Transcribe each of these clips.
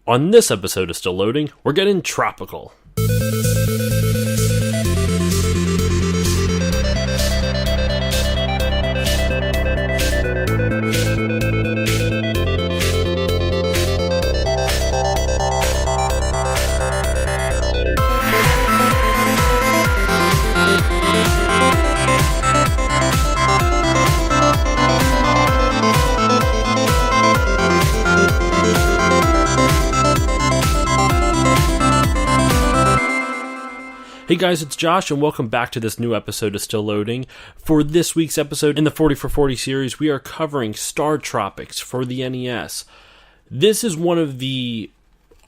On this episode of Still Loading, we're getting tropical. Hey guys, it's Josh, and welcome back to this new episode of Still Loading. For this week's episode in the 40 for 40 series, we are covering StarTropics for the NES. This is one of the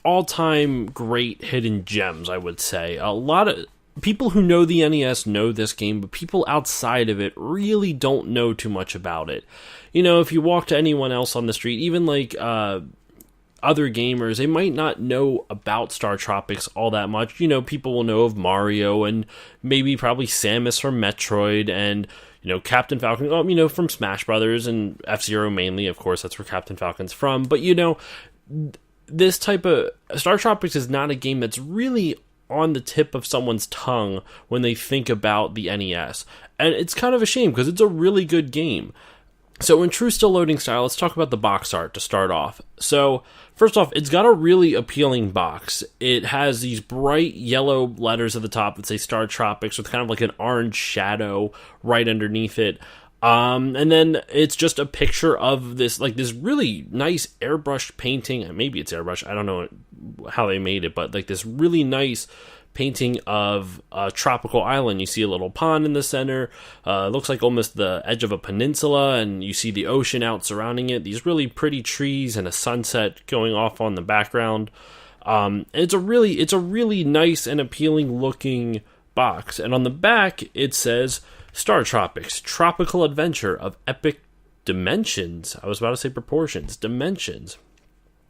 all-time great hidden gems, I would say. A lot of people who know the NES know this game, but people outside of it really don't know too much about it. You know, if you walk to anyone else on the street, even like other gamers, they might not know about StarTropics all that much. You know, people will know of Mario and maybe probably Samus from Metroid and, you know, Captain Falcon, you know, from Smash Brothers and F-Zero mainly. Of course, that's where Captain Falcon's from. But, you know, this type of StarTropics is not a game that's really on the tip of someone's tongue when they think about the NES. And it's kind of a shame because it's a really good game. So in true Still Loading style, let's talk about the box art to start off. So first off, it's got a really appealing box. It has these bright yellow letters at the top that say StarTropics with kind of like an orange shadow right underneath it. And then it's just a picture of this, like this really nice airbrush painting. Maybe it's airbrush. I don't know how they made it, but like this really nice painting of a tropical island. You see a little pond in the center. Looks like almost the edge of a peninsula, and you see the ocean out surrounding it. These really pretty trees and a sunset going off on the background. It's a really nice and appealing looking box. And on the back it says StarTropics, tropical adventure of epic dimensions. I was about to say proportions, dimensions.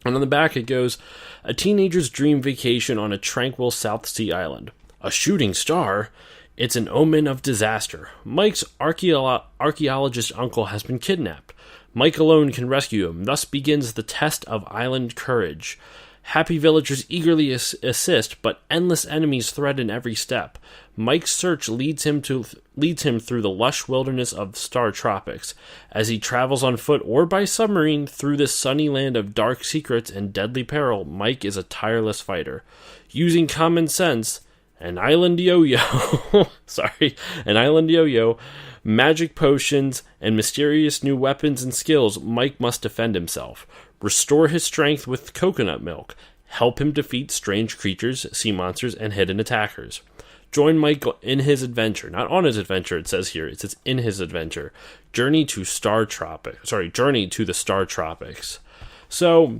And on the back it goes, a teenager's dream vacation on a tranquil South Sea island. A shooting star? It's an omen of disaster. Mike's archaeologist uncle has been kidnapped. Mike alone can rescue him. Thus begins the test of island courage. Happy villagers eagerly assist, but endless enemies threaten every step. Mike's search leads him through the lush wilderness of StarTropics. As he travels on foot or by submarine through this sunny land of dark secrets and deadly peril, Mike is a tireless fighter. Using common sense, an island yo-yo, magic potions, and mysterious new weapons and skills, Mike must defend himself. Restore his strength with coconut milk. Help him defeat strange creatures, sea monsters, and hidden attackers. Join Mike in his adventure. Not on his adventure, it says here. It says in his adventure. Journey to the StarTropics. So,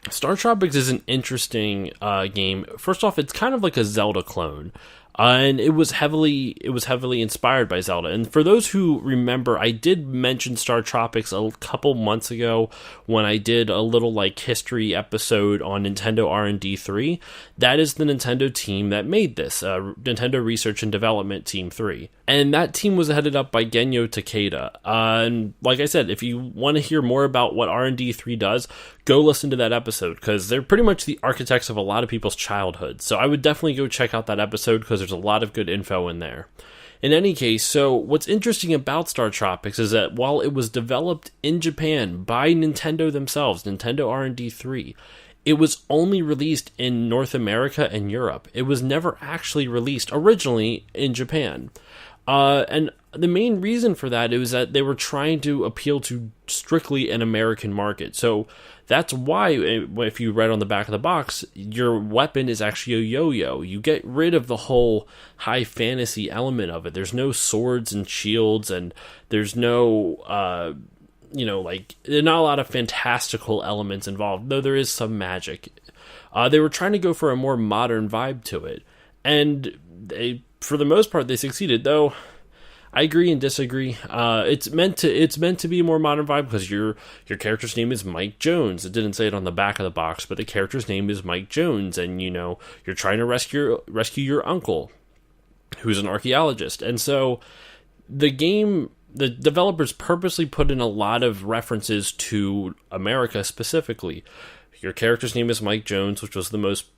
StarTropics is an interesting game. First off, it's kind of like a Zelda clone. And it was heavily inspired by Zelda. And for those who remember, I did mention StarTropics a couple months ago when I did a little like history episode on Nintendo R&D 3. That is the Nintendo team that made this, Nintendo Research and Development Team 3. And that team was headed up by Genyo Takeda. And like I said, if you want to hear more about what R&D 3 does, go listen to that episode, because they're pretty much the architects of a lot of people's childhood. So I would definitely go check out that episode, because there's a lot of good info in there. In any case, so what's interesting about StarTropics is that while it was developed in Japan by Nintendo themselves, Nintendo R&D 3, it was only released in North America and Europe. It was never actually released originally in Japan. And the main reason for that is that they were trying to appeal to strictly an American market. So that's why, if you read on the back of the box, your weapon is actually a yo-yo. You get rid of the whole high fantasy element of it. There's no swords and shields, and there's no, there's not a lot of fantastical elements involved, though there is some magic. They were trying to go for a more modern vibe to it. And for the most part, they succeeded, though I agree and disagree. It's meant to be a more modern vibe because your character's name is Mike Jones. It didn't say it on the back of the box, but the character's name is Mike Jones, and you know you're trying to rescue your uncle, who's an archaeologist. And so the developers purposely put in a lot of references to America specifically. your character's name is Mike Jones, which was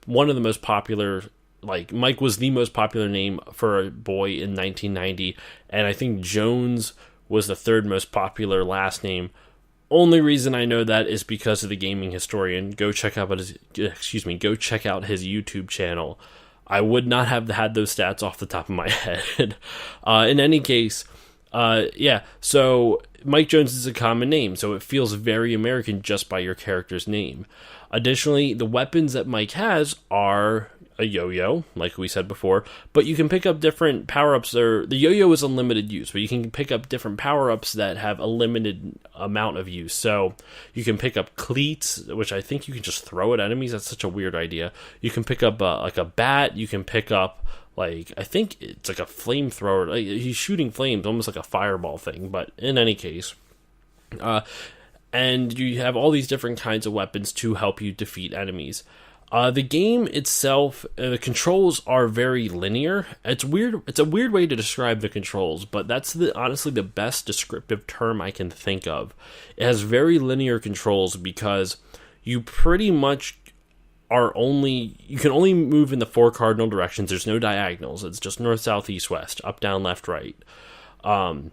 one of the most popular. Like, Mike was the most popular name for a boy in 1990, and I think Jones was the third most popular last name. Only reason I know that is because of the Gaming Historian. Go check out his YouTube channel. I would not have had those stats off the top of my head. In any case, so Mike Jones is a common name, so it feels very American just by your character's name. Additionally, the weapons that Mike has are a yo-yo, like we said before, but you can pick up different power-ups. The yo-yo is unlimited use, but you can pick up different power-ups that have a limited amount of use. So you can pick up cleats, which I think you can just throw at enemies. That's such a weird idea. You can pick up like a bat. You can pick up, like, I think it's like a flamethrower. Like, he's shooting flames, almost like a fireball thing. But in any case, and you have all these different kinds of weapons to help you defeat enemies. The game itself, the controls are very linear. It's weird. It's a weird way to describe the controls, but that's honestly the best descriptive term I can think of. It has very linear controls because you pretty much you can only move in the 4 cardinal directions. There's no diagonals. It's just north, south, east, west, up, down, left, right. Up,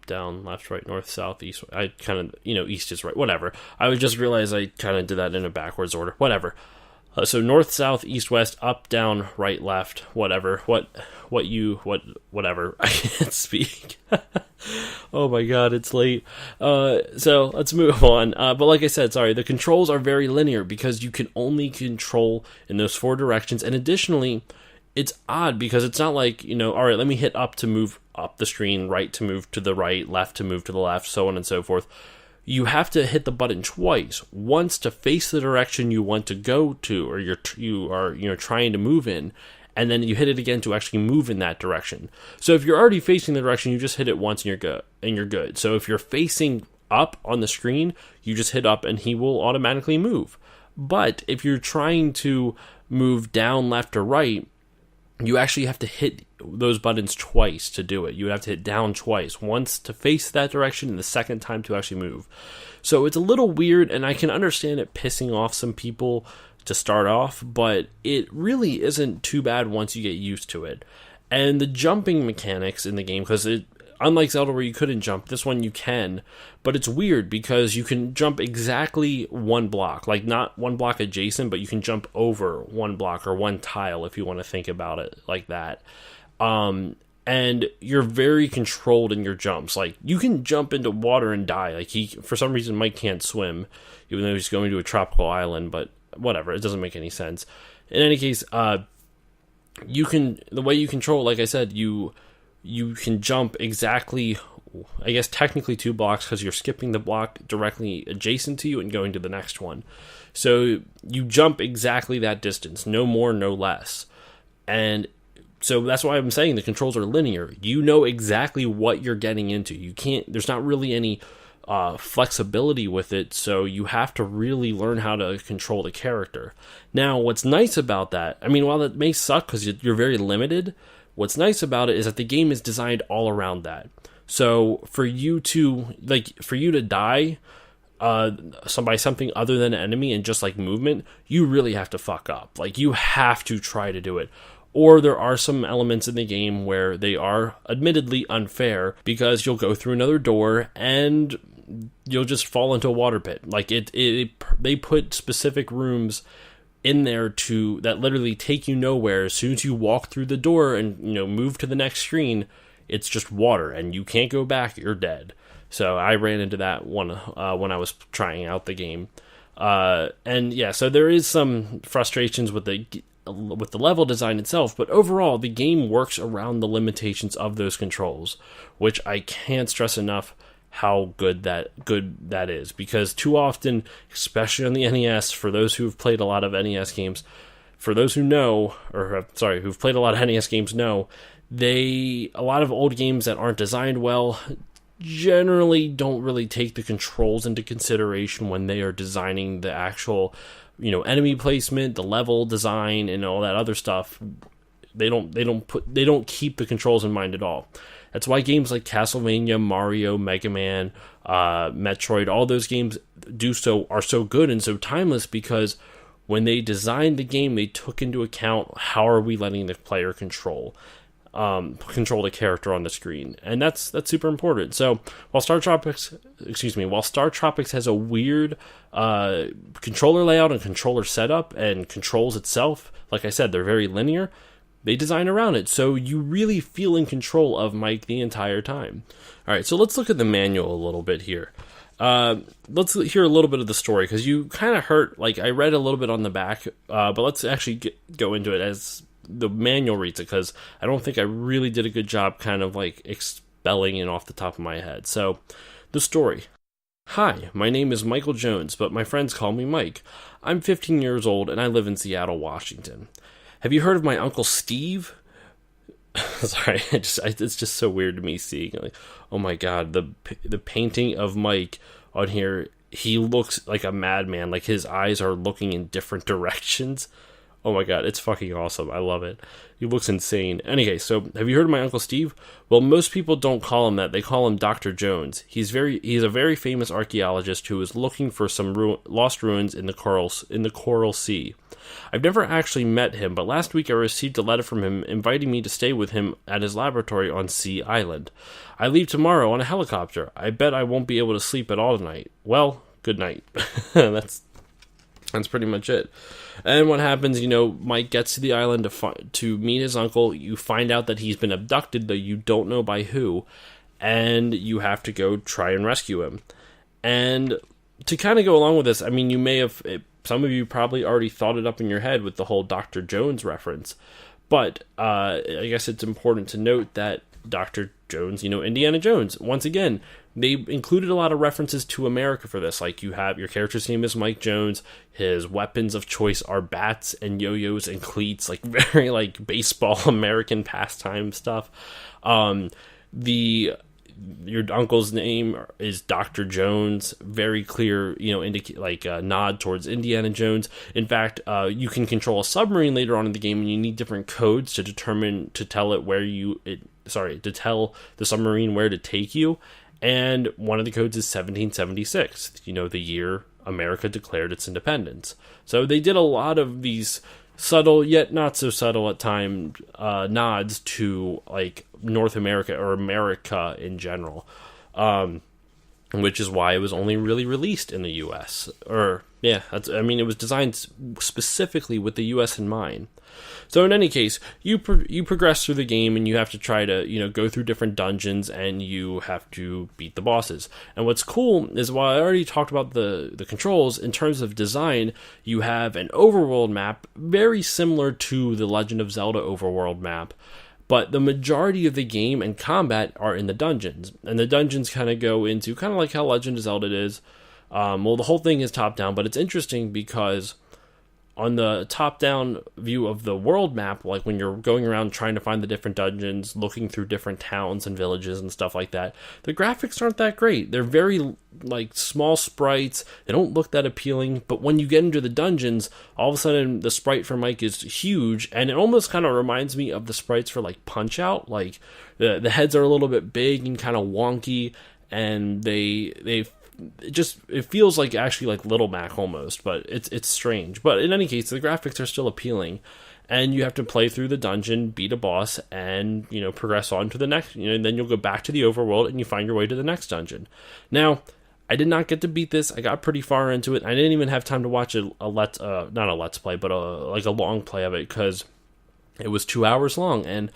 down, left, right, north, south, east. I kind of, east is right, whatever. I would just realize I kind of did that in a backwards order, whatever. So north, south, east, west, up, down, right, left, whatever. Whatever. I can't speak. Oh my god, it's late. So let's move on. But like I said, the controls are very linear because you can only control in those 4 directions. And additionally, it's odd because it's not like, all right, let me hit up to move up the screen, right to move to the right, left to move to the left, so on and so forth. You have to hit the button twice. Once to face the direction you want to go to, or you are trying to move in, and then you hit it again to actually move in that direction. So if you're already facing the direction, you just hit it once and you're good. So if you're facing up on the screen, you just hit up and he will automatically move. But if you're trying to move down, left, or right, you actually have to hit those buttons twice to do it. You have to hit down twice, once to face that direction and the second time to actually move. So it's a little weird, and I can understand it pissing off some people to start off, but it really isn't too bad once you get used to it. And the jumping mechanics in the game, because unlike Zelda where you couldn't jump, this one you can, but it's weird because you can jump exactly one block, like not one block adjacent, but you can jump over one block or one tile if you want to think about it like that. And you're very controlled in your jumps. Like, you can jump into water and die. Like, for some reason, Mike can't swim, even though he's going to a tropical island, but whatever, it doesn't make any sense. In any case, the way you control, like I said, you can jump exactly, I guess technically 2 blocks because you're skipping the block directly adjacent to you and going to the next one. So you jump exactly that distance, no more, no less. And so that's why I'm saying the controls are linear. You know exactly what you're getting into. There's not really any flexibility with it, so you have to really learn how to control the character. Now, what's nice about that, while that may suck because you're very limited, what's nice about it is that the game is designed all around that. So for you to die by something other than an enemy and just like movement, you really have to fuck up. Like, you have to try to do it. Or there are some elements in the game where they are admittedly unfair because you'll go through another door and you'll just fall into a water pit. Like, they put specific rooms in there that literally take you nowhere. As soon as you walk through the door and move to the next screen, it's just water and you can't go back. You're dead. So I ran into that one when I was trying out the game, and yeah. So there is some frustrations with the level design itself, but overall the game works around the limitations of those controls, which I can't stress enough how good that is, because too often, especially on the NES, for those who've played a lot of NES games, who've played a lot of NES games know, a lot of old games that aren't designed well generally don't really take the controls into consideration when they are designing the actual enemy placement, the level design, and all that other stuff. They don't keep the controls in mind at all. That's why games like Castlevania, Mario, Mega Man, Metroid, all those games are so good and so timeless, because when they designed the game, they took into account how are we letting the player control the character on the screen, and that's super important. So while StarTropics has a weird controller layout and controller setup and controls itself, like I said, they're very linear. They design around it, so you really feel in control of Mike the entire time. All right, so let's look at the manual a little bit here. Let's hear a little bit of the story, because you kind of heard, like, I read a little bit on the back, but let's actually go into it as the manual reads it, because I don't think I really did a good job kind of like expelling it off the top of my head. So, the story. Hi, my name is Michael Jones, but my friends call me Mike. I'm 15 years old, and I live in Seattle, Washington. Have you heard of my Uncle Steve? Sorry, it's just so weird to me seeing, like, oh my god, the painting of Mike on here, he looks like a madman, like his eyes are looking in different directions. Oh my god, it's fucking awesome. I love it. He looks insane. Anyway, so have you heard of my Uncle Steve? Well, most people don't call him that. They call him Dr. Jones. He's a very famous archaeologist who is looking for some lost ruins in the Coral Sea. I've never actually met him, but last week I received a letter from him inviting me to stay with him at his laboratory on Sea Island. I leave tomorrow on a helicopter. I bet I won't be able to sleep at all tonight. Well, good night. That's pretty much it. And what happens, Mike gets to the island to meet his uncle. You find out that he's been abducted, though you don't know by who, and you have to go try and rescue him. And to kind of go along with this, I mean, some of you probably already thought it up in your head with the whole Dr. Jones reference, but I guess it's important to note that Dr. Jones, Indiana Jones, once again, they included a lot of references to America for this. Like, you have your character's name is Mike Jones. His weapons of choice are bats and yo-yos and cleats, like very like baseball American pastime stuff. Your uncle's name is Dr. Jones. Very clear, nod towards Indiana Jones. In fact, you can control a submarine later on in the game, and you need different codes to tell the submarine where to take you. And one of the codes is 1776, the year America declared its independence. So they did a lot of these subtle, yet not so subtle at times, nods to, like, North America or America in general. Which is why it was only really released in the U.S. It was designed specifically with the U.S. in mind. So in any case, you progress through the game, and you have to try to, go through different dungeons, and you have to beat the bosses. And what's cool is, while I already talked about the controls, in terms of design, you have an overworld map very similar to the Legend of Zelda overworld map. But the majority of the game and combat are in the dungeons. And the dungeons kind of go into, kind of like how Legend of Zelda is. The whole thing is top-down, but it's interesting because on the top-down view of the world map, like when you're going around trying to find the different dungeons, looking through different towns and villages and stuff like that, the graphics aren't that great. They're very, like, small sprites. They don't look that appealing, but when you get into the dungeons, all of a sudden the sprite for Mike is huge, and it almost kind of reminds me of the sprites for, like, Punch-Out. Like, the heads are a little bit big and kind of wonky, and it feels like actually like Little Mac almost, but it's strange. But in any case, the graphics are still appealing, and you have to play through the dungeon, beat a boss, and progress on to the next. And then you'll go back to the overworld, and you find your way to the next dungeon. Now, I did not get to beat this. I got pretty far into it. I didn't even have time to watch not a let's play, but a long play of it, because it was 2 hours long, and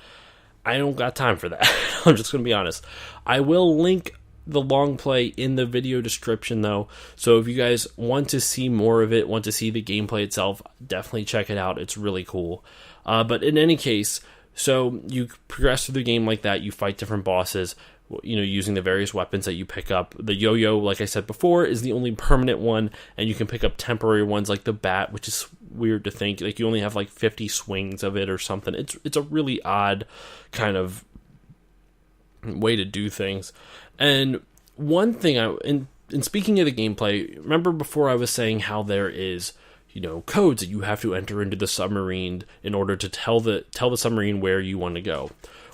I don't got time for that. I'm just going to be honest. I will link the long play in the video description, though, so if you guys want to see more of it, want to see the gameplay itself, definitely check it out. It's really cool. But in any case, so you progress through the game like that. You fight different bosses, using the various weapons that you pick up. The yo-yo, like I said before, is the only permanent one, and you can pick up temporary ones like the bat, which is weird to think. Like, you only have like 50 swings of it or something. It's a really odd kind of way to do things. And one thing, in speaking of the gameplay, remember before I was saying how there is, codes that you have to enter into the submarine in order to tell the submarine where you want to go.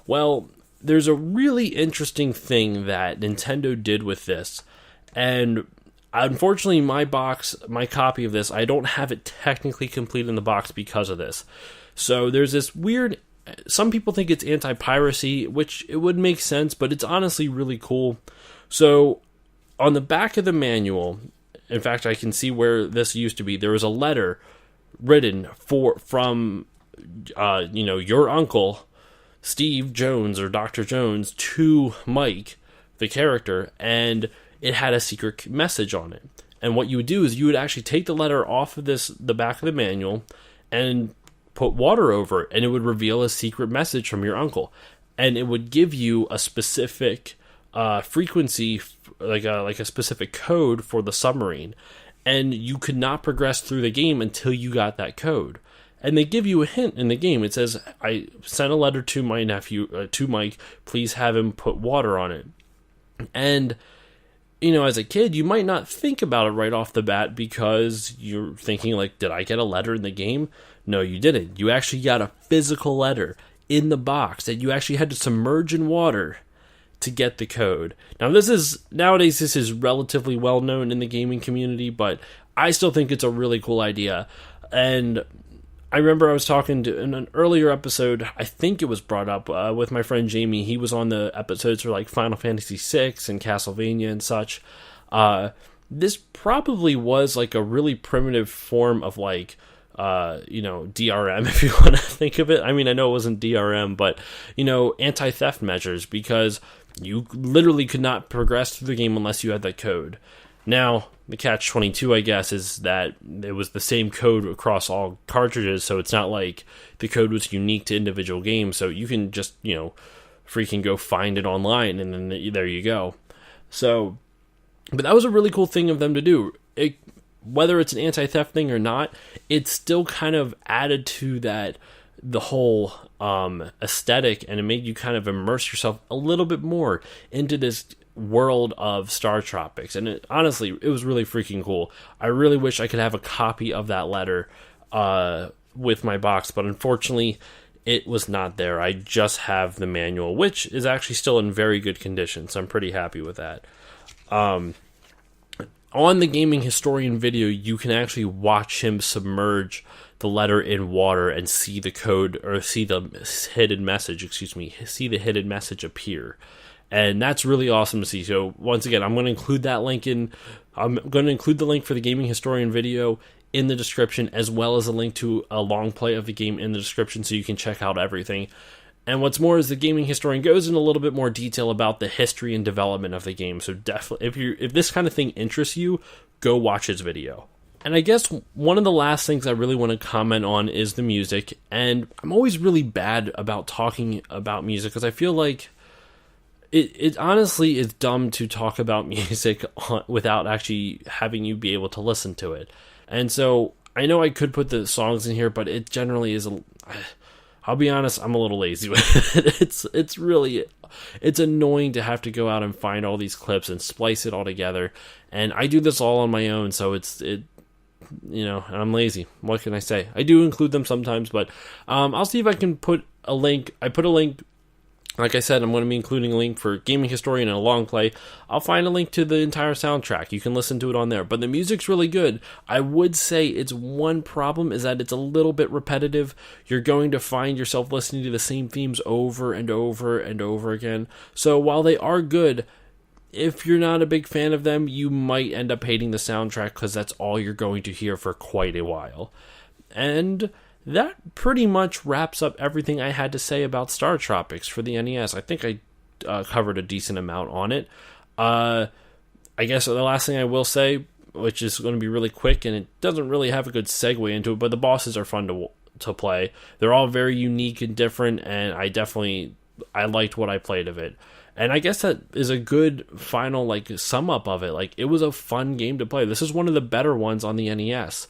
Well, there's a really interesting thing that Nintendo did with this, and unfortunately my copy of this, I don't have it technically complete in the box because of this. So there's this weird, some people think it's anti-piracy, which it would make sense, but it's honestly really cool. So on the back of the manual, in fact, I can see where this used to be, there was a letter written from your uncle, Steve Jones or Dr. Jones, to Mike, the character, and it had a secret message on it. And what you would do is you would actually take the letter off of the back of the manual and put water over it, and it would reveal a secret message from your uncle. And it would give you a specific frequency, like a specific code for the submarine. And you could not progress through the game until you got that code. And they give you a hint in the game. It says, I sent a letter to my nephew, to Mike, please have him put water on it. And, as a kid, you might not think about it right off the bat because you're thinking, like, did I get a letter in the game? No, you didn't. You actually got a physical letter in the box that you actually had to submerge in water to get the code. Now, nowadays this is relatively well known in the gaming community, but I still think it's a really cool idea. And I remember I was talking to, in an earlier episode, I think it was brought up with my friend Jamie. He was on the episodes for like Final Fantasy VI and Castlevania and such. This probably was like a really primitive form of like, DRM, if you want to think of it. I mean, I know it wasn't DRM, but, anti-theft measures, because you literally could not progress through the game unless you had that code. Now, the catch-22, I guess, is that it was the same code across all cartridges, so it's not like the code was unique to individual games, so you can just, freaking go find it online, and then there you go. So, but that was a really cool thing of them to do. Whether it's an anti-theft thing or not, it's still kind of added to the whole aesthetic, and it made you kind of immerse yourself a little bit more into this world of StarTropics. And honestly, it was really freaking cool. I really wish I could have a copy of that letter with my box, but unfortunately, it was not there. I just have the manual, which is actually still in very good condition, so I'm pretty happy with that. On the Gaming Historian video, you can actually watch him submerge the letter in water and see the code, or see the hidden message appear. And that's really awesome to see. So once again, I'm going to include the link for the Gaming Historian video in the description, as well as a link to a long play of the game in the description, so you can check out everything. And what's more is the Gaming Historian goes in a little bit more detail about the history and development of the game. So definitely, if this kind of thing interests you, go watch his video. And I guess one of the last things I really want to comment on is the music. And I'm always really bad about talking about music, because I feel like it honestly is dumb to talk about music without actually having you be able to listen to it. And so I know I could put the songs in here, but it generally is I'll be honest, I'm a little lazy with it. It's annoying to have to go out and find all these clips and splice it all together. And I do this all on my own, so I'm lazy. What can I say? I do include them sometimes, but I'll see if I can put a link. I put a link, like I said, I'm going to be including a link for Gaming Historian and a long play. I'll find a link to the entire soundtrack. You can listen to it on there. But the music's really good. I would say its one problem is that it's a little bit repetitive. You're going to find yourself listening to the same themes over and over and over again. So while they are good, if you're not a big fan of them, you might end up hating the soundtrack, because that's all you're going to hear for quite a while. And that pretty much wraps up everything I had to say about StarTropics for the NES. I think I covered a decent amount on it. I guess the last thing I will say, which is going to be really quick, and it doesn't really have a good segue into it, but the bosses are fun to play. They're all very unique and different, and I liked what I played of it. And I guess that is a good final sum up of it. It was a fun game to play. This is one of the better ones on the NES.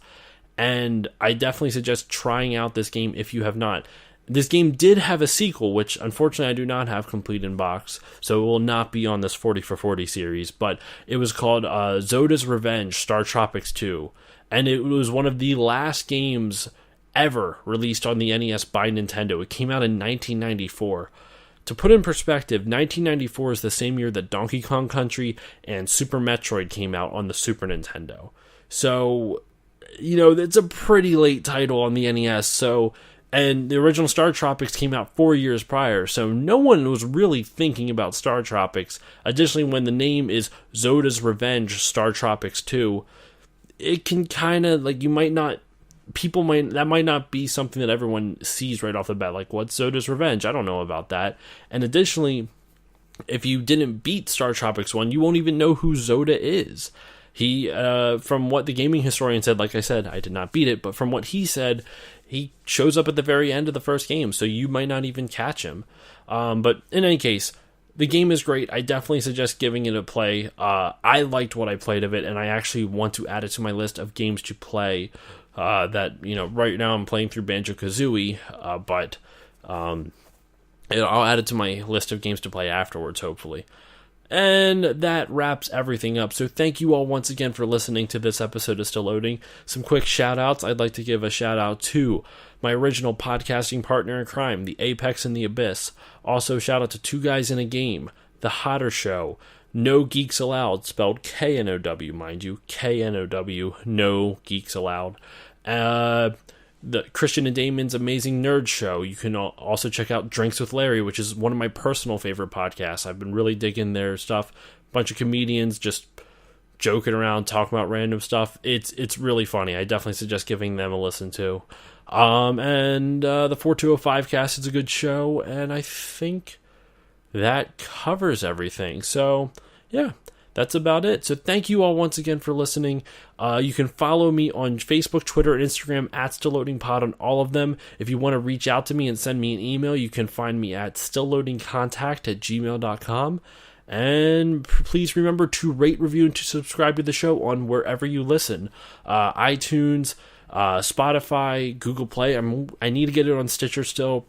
And I definitely suggest trying out this game if you have not. This game did have a sequel, which unfortunately I do not have complete in box, so it will not be on this 40 for 40 series, but it was called Zoda's Revenge, StarTropics 2. And it was one of the last games ever released on the NES by Nintendo. It came out in 1994. To put in perspective, 1994 is the same year that Donkey Kong Country and Super Metroid came out on the Super Nintendo. So, it's a pretty late title on the NES, and the original StarTropics came out 4 years prior, so no one was really thinking about StarTropics. Additionally, when the name is Zoda's Revenge StarTropics 2, it can kind of, that might not be something that everyone sees right off the bat, like, what's Zoda's Revenge? I don't know about that. And additionally, if you didn't beat StarTropics 1, you won't even know who Zoda is. He, from what the gaming historian said, like I said, I did not beat it, but from what he said, he shows up at the very end of the first game, so you might not even catch him. But in any case, the game is great. I definitely suggest giving it a play. I liked what I played of it, and I actually want to add it to my list of games to play. Right now I'm playing through Banjo-Kazooie, but I'll add it to my list of games to play afterwards, hopefully. And that wraps everything up. So thank you all once again for listening to this episode of Still Loading. Some quick shout-outs. I'd like to give a shout-out to my original podcasting partner in crime, the Apex and the Abyss. Also, shout-out to Two Guys in a Game, The Hotter Show, No Geeks Allowed, spelled K-N-O-W, mind you, K-N-O-W, No Geeks Allowed. The Christian and Damon's Amazing Nerd Show. You can also check out Drinks with Larry, which is one of my personal favorite podcasts. I've been really digging their stuff. Bunch of comedians just joking around, talking about random stuff. It's really funny. I definitely suggest giving them a listen to. And the 4205 Cast is a good show, and I think that covers everything. So, yeah. That's about it. So thank you all once again for listening. You can follow me on Facebook, Twitter, and Instagram at StillLoadingPod on all of them. If you want to reach out to me and send me an email, you can find me at stillloadingcontact@gmail.com. And please remember to rate, review, and to subscribe to the show on wherever you listen. iTunes, Spotify, Google Play. I need to get it on Stitcher still.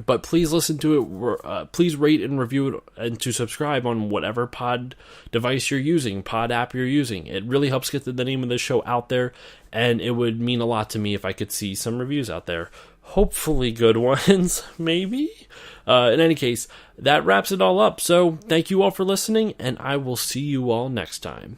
But please listen to it, please rate and review it, and to subscribe on whatever pod device you're using, pod app you're using. It really helps get the name of the show out there, and it would mean a lot to me if I could see some reviews out there. Hopefully good ones, maybe? In any case, that wraps it all up. So thank you all for listening, and I will see you all next time.